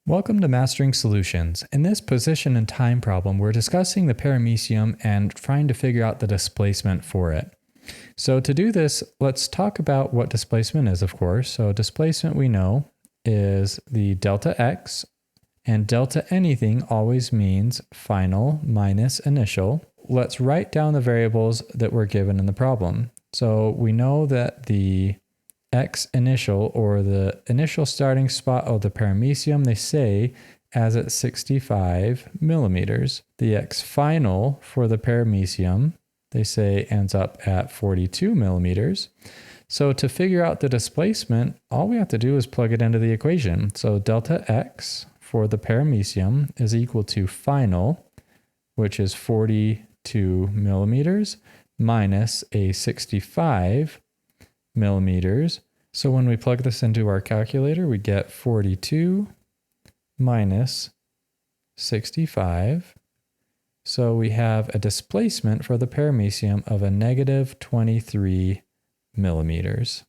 Welcome to Mastering Solutions. In this position and time problem, we're discussing the paramecium and trying to figure out the displacement for it. So to do this, let's talk about what displacement is, of course. So displacement we know is the delta x, and delta anything always means final minus initial. Let's write down the variables that were given in the problem. So we know that the x initial, or the initial starting spot of the paramecium, they say as at 65 millimeters. The x final for the paramecium, they say ends up at 42 millimeters. So to figure out the displacement, all we have to do is plug it into the equation. So delta x for the paramecium is equal to final, which is 42 millimeters, minus a 65 millimeters. So when we plug this into our calculator, we get 42 minus 65. So we have a displacement for the paramecium of a negative 23 millimeters.